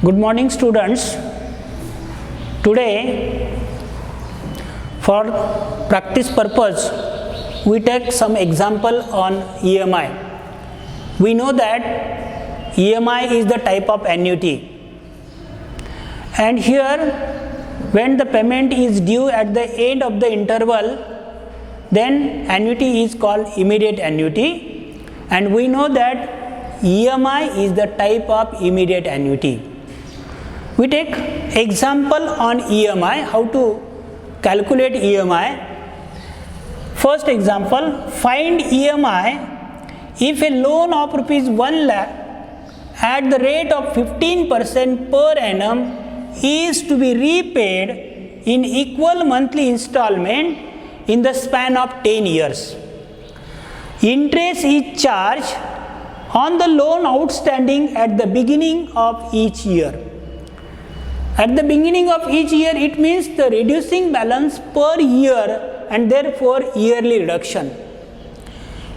Good morning students. Today for practice purpose we take some example on EMI. We know that EMI is the type of annuity, and here when the payment is due at the end of the interval, then annuity is called immediate annuity, and we know that EMI is the type of immediate annuity. We take example on EMI, how to calculate EMI. First example, find EMI if a loan of rupees 1 lakh at the rate of 15% per annum is to be repaid in equal monthly installment in the span of 10 years. Interest is charged on the loan outstanding at the beginning of each year. At the beginning of each year, it means the reducing balance per year and therefore yearly reduction.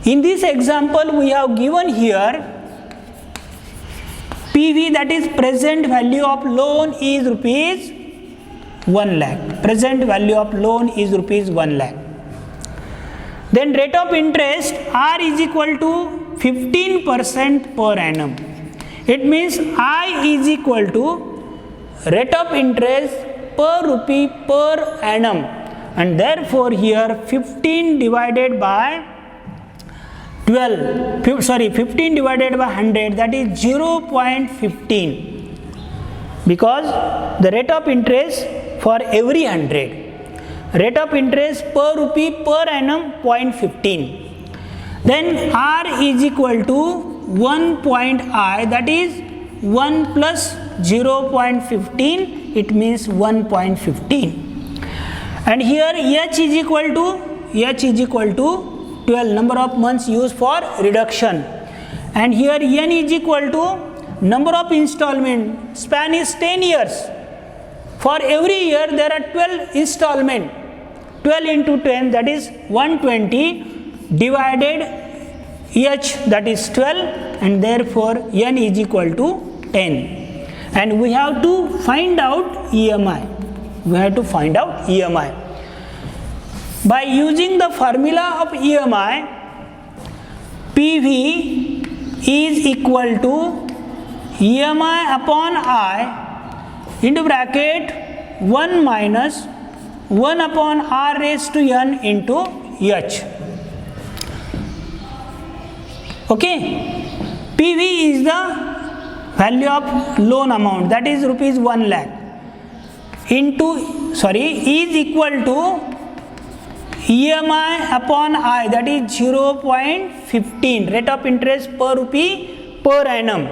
In this example, we have given here PV, that is present value of loan, is rupees 1 lakh. Present value of loan is rupees 1 lakh. Then rate of interest R is equal to 15% per annum. It means I is equal to rate of interest per rupee per annum, and therefore here 15 divided by 15 divided by 100, that is 0.15, because the rate of interest for every 100, rate of interest per rupee per annum 0.15. Then R is equal to 1 point I, that is 1 plus 0.15, it means 1.15. And here H is equal to 12, number of months used for reduction. And here N is equal to number of installment, span is 10 years. For every year there are 12 installment. 12 into 10, that is 120, divided H, that is 12, and therefore N is equal to 10. And we have to find out EMI. By using the formula of EMI, PV is equal to EMI upon I into bracket 1 minus 1 upon R raised to N into H. Okay, PV is the value of loan amount, that is rupees 1 lakh, is equal to EMI upon I, that is 0.15, rate of interest per rupee per annum,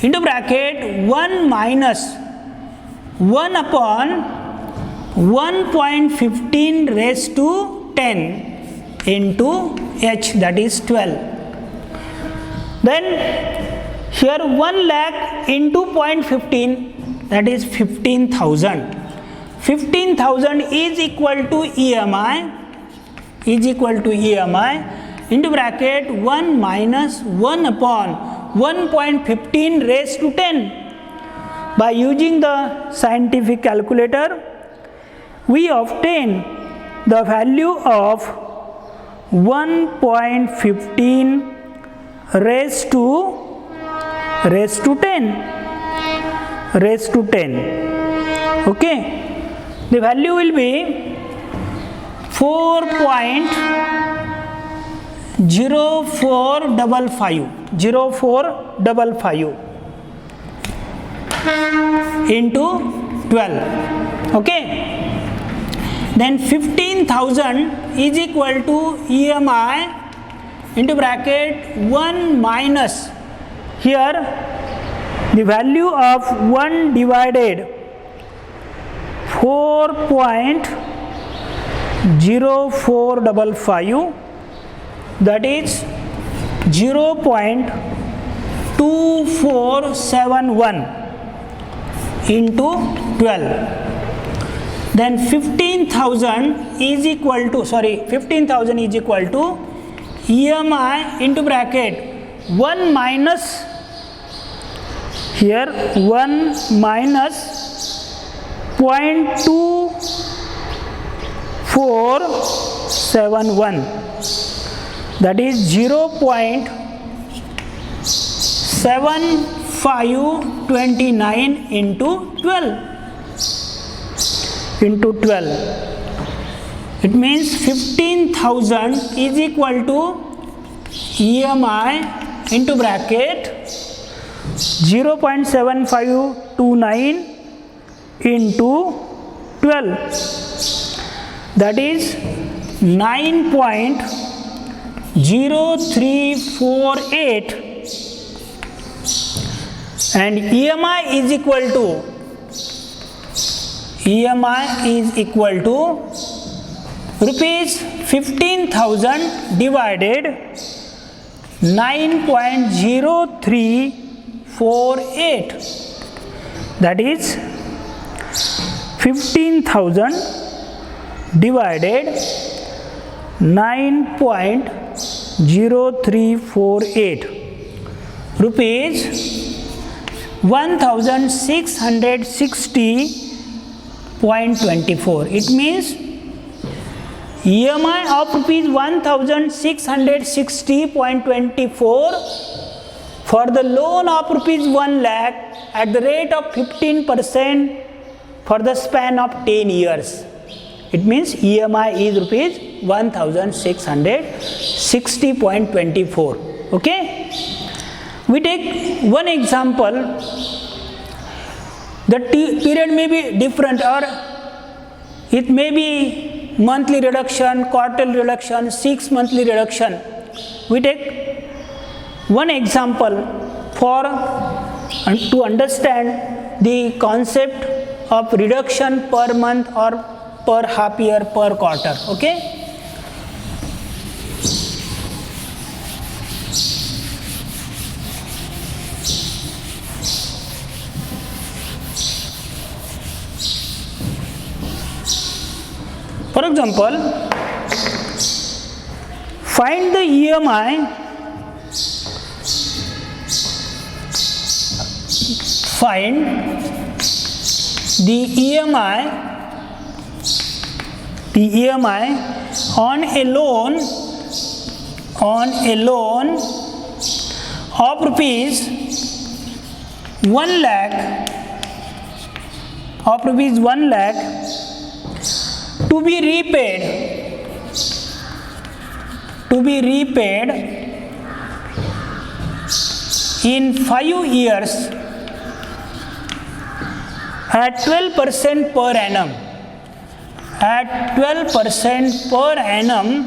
into bracket 1 minus 1 upon 1.15 raised to 10 into H, that is 12. Then here 1 lakh into 0.15, that is 15,000. 15,000 is equal to EMI, into bracket 1 minus 1 upon 1.15 raised to 10. By using the scientific calculator, we obtain the value of 1.15 raised to 10. Okay, the value will be 4.0455 into 12. Okay, then 15,000 is equal to EMI into bracket 1 minus, here the value of 1 divided 4.0455, that is 0.2471 into 12. Then 15,000 is equal to EMI into bracket 1 minus here 1 minus 0.2471, that is 0.7529 into 12. It means 15,000 is equal to EMI into bracket 0.7529 into 12, that is 9.0348, and EMI is equal to rupees 15,000 divided 9.0348, that is 15,000 divided 9.0348, rupees 1660.24. It means EMI of rupees 1660.24 for the loan of rupees 1 lakh at the rate of 15% for the span of 10 years. It means EMI is rupees 1660.24. Okay? We take one example. The period may be different, or it may be monthly reduction, quarterly reduction, 6 monthly reduction. We take one example to understand the concept of reduction per month or per half year, per quarter. Okay? For example, find the EMI on a loan of rupees 1 lakh to be repaid in 5 years at 12% per annum. At 12% per annum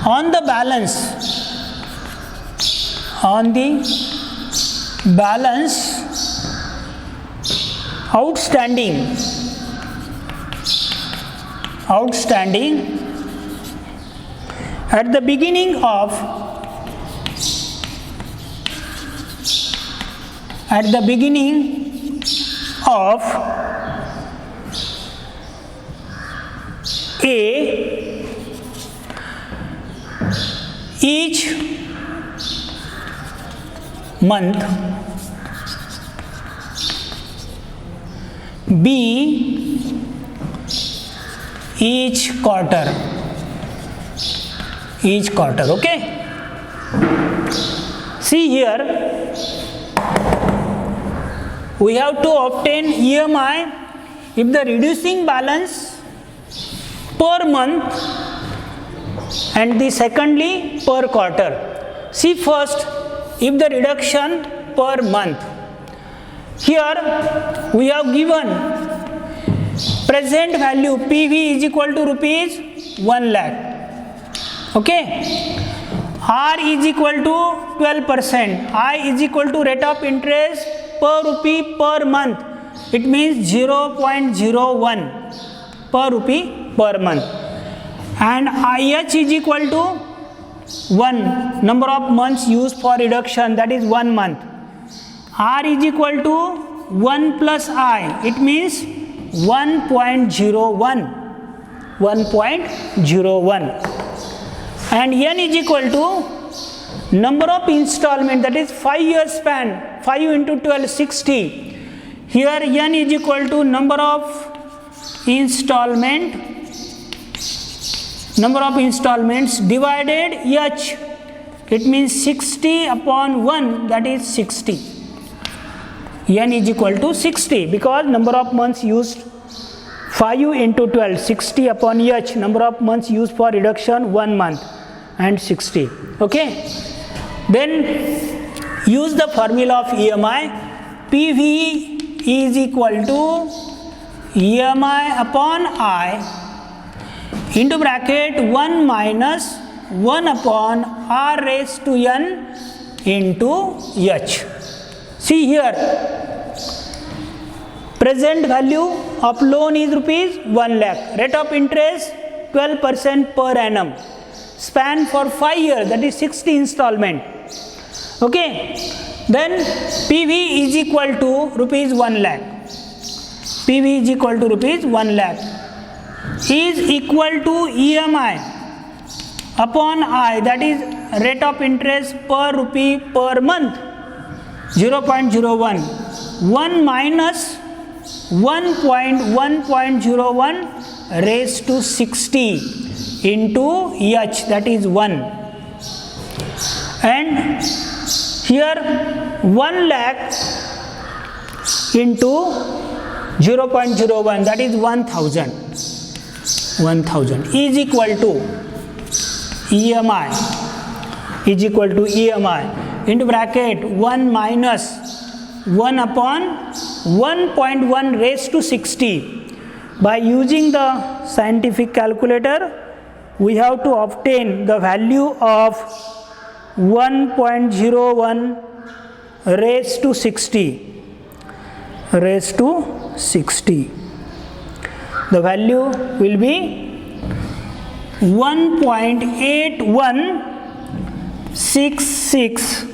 on the balance outstanding at the beginning of each month, B each quarter. Okay? See here, we have to obtain EMI if the reducing balance per month and the secondly per quarter. See first, if the reduction per month. Here we have given present value PV is equal to rupees 1 lakh. Okay? R is equal to 12%. I is equal to rate of interest per rupee per month. It means 0.01 per rupee per month. And IH is equal to 1 number of months used for reduction, that is 1 month. R is equal to 1 plus I, it means 1.01. And N is equal to number of installment, that is 5 year span. 5 into 12 60. Here n is equal to number of installments divided h. It means 60 upon 1, that is 60. N is equal to 60 because number of months used 5 into 12, 60 upon h, number of months used for reduction 1 month and 60. Okay. Then use the formula of EMI. PV is equal to EMI upon I into bracket 1 minus 1 upon R raised to n into h. See here, present value of loan is rupees 1 lakh, rate of interest 12% per annum, span for 5 years, that is 60 installment. Okay, then PV is equal to rupees 1 lakh. PV is equal to rupees 1 lakh is equal to EMI upon I, that is rate of interest per rupee per month, 0.01, 1 minus 1.01 raised to 60 into h, that is 1. And here 1 lakh into 0.01, that is 1000 is equal to EMI into bracket 1 minus 1 upon 1.1 raised to 60. By using the scientific calculator, we have to obtain the value of 1.01 raised to 60. The value will be 1.8166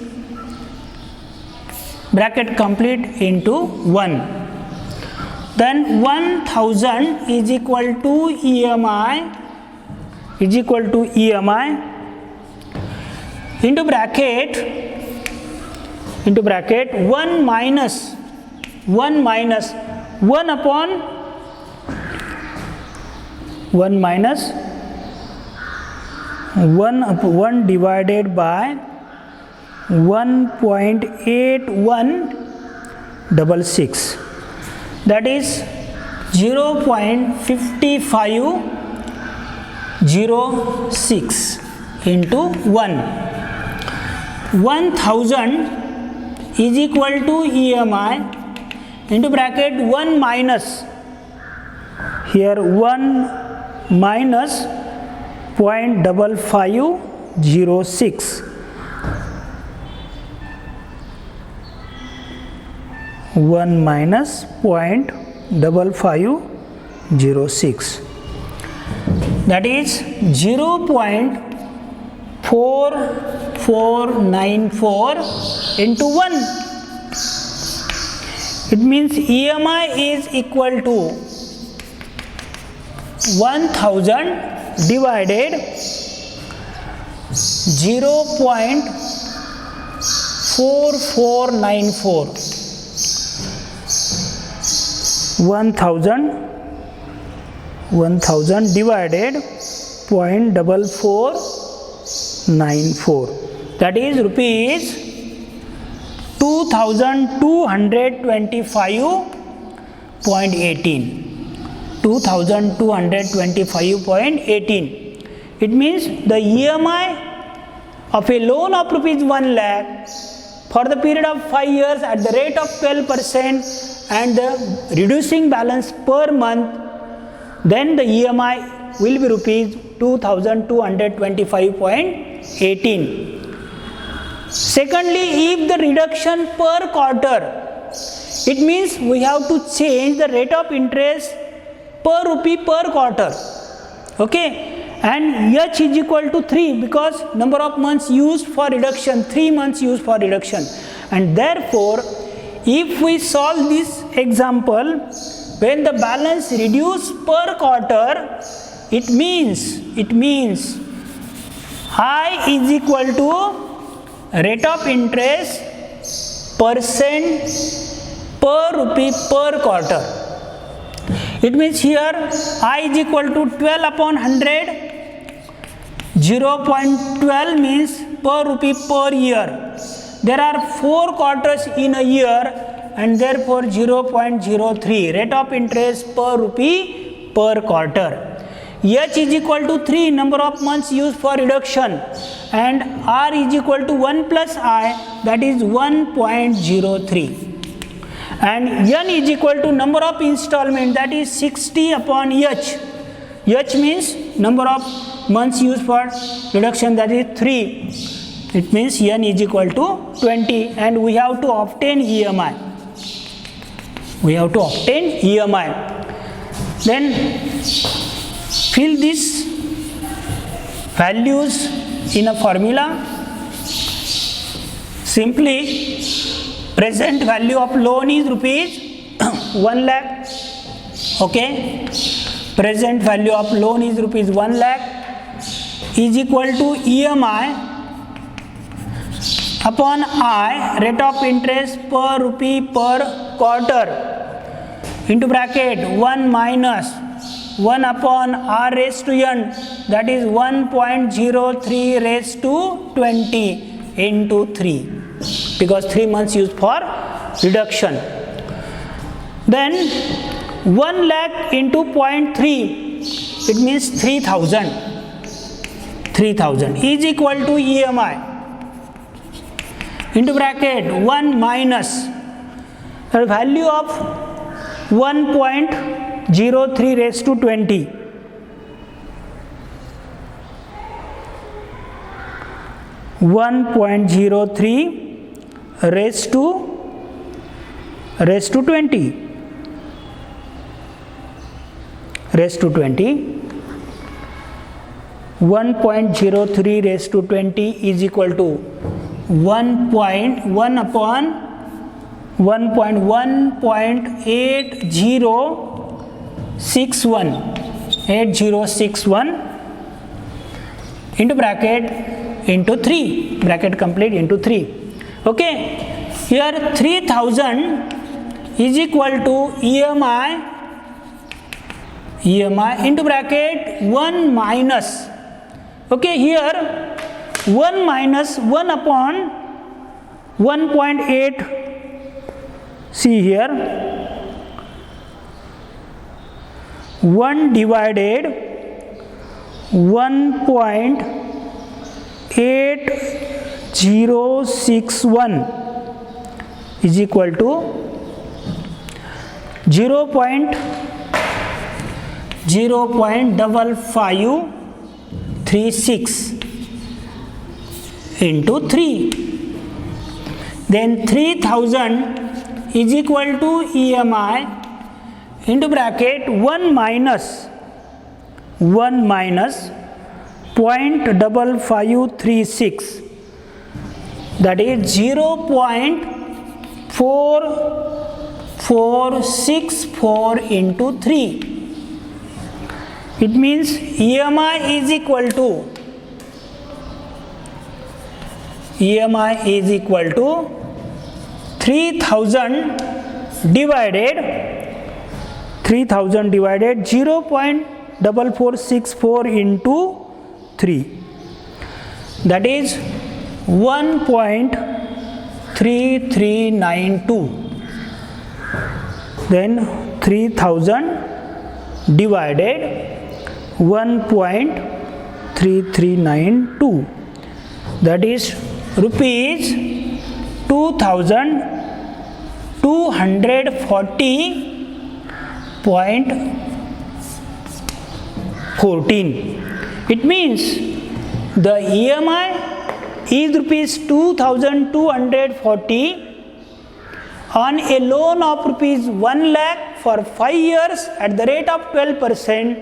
bracket complete into 1. Then 1000 is equal to EMI into bracket 1 minus 1 upon 1 divided by 1.8166, that is 0.5506 into 1. 1000 is equal to EMI into bracket 1 minus, here 1 minus 0.5506, 1 minus 0.5506, that is 0.4494 into 1. It means EMI is equal to 1000 divided 0.4494. 1000 divided 0.4494, that is rupees 2225.18. 2225.18. It means the EMI of a loan of rupees 1 lakh for the period of 5 years at the rate of 12% and the reducing balance per month, then the EMI will be rupees 2225.18. Secondly, if the reduction per quarter, it means we have to change the rate of interest per rupee per quarter. Okay, and h is equal to 3 because number of months used for reduction, 3 months used for reduction, and therefore if we solve this example, when the balance reduced per quarter, it means I is equal to rate of interest percent per rupee per quarter. It means here I is equal to 12 upon 100. 0.12 means per rupee per year. There are 4 quarters in a year and therefore 0.03 rate of interest per rupee per quarter. H is equal to 3 number of months used for reduction and R is equal to 1 plus I, that is 1.03. And N is equal to number of installment, that is 60 upon H. H means number of months used for reduction, that is 3. It means N is equal to 20 and we have to obtain EMI. We have to obtain EMI. Then fill these values in a formula. Simply present value of loan is rupees 1 lakh. Okay, present value of loan is rupees 1 lakh is equal to EMI upon I, rate of interest per rupee per quarter, into bracket 1 minus 1 upon R raised to N, that is 1.03 raised to 20 into 3, because 3 months used for reduction. Then 1 lakh into 0.3, it means 3000. 3000 is equal to EMI into bracket 1 minus the value of 1.03 raised to 20. 1.03 raised to 20. Raised to 20. 1.03 raised to 20 is equal to 1.1 upon 8061 into bracket into 3, bracket complete into 3. Okay, here 3000 is equal to EMI into bracket 1 minus. Okay, here 1 minus 1 upon 1.8, see here 1 divided 1.8061 is equal to 0.5536 into 3. Then 3000 is equal to EMI into bracket 1 minus 0.5536, that is 0.4464 into 3. It means EMI is equal to 3000 divided 0.4464 into 3, that is 1.3392. Then 3000 divided 1.3392, that is rupees 2240.14. It means the EMI is rupees 2240 on a loan of rupees 1 lakh for 5 years at the rate of 12%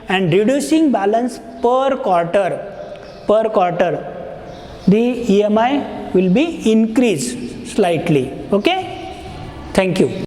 and reducing balance per quarter. The EMI will be increased slightly. Okay, thank you.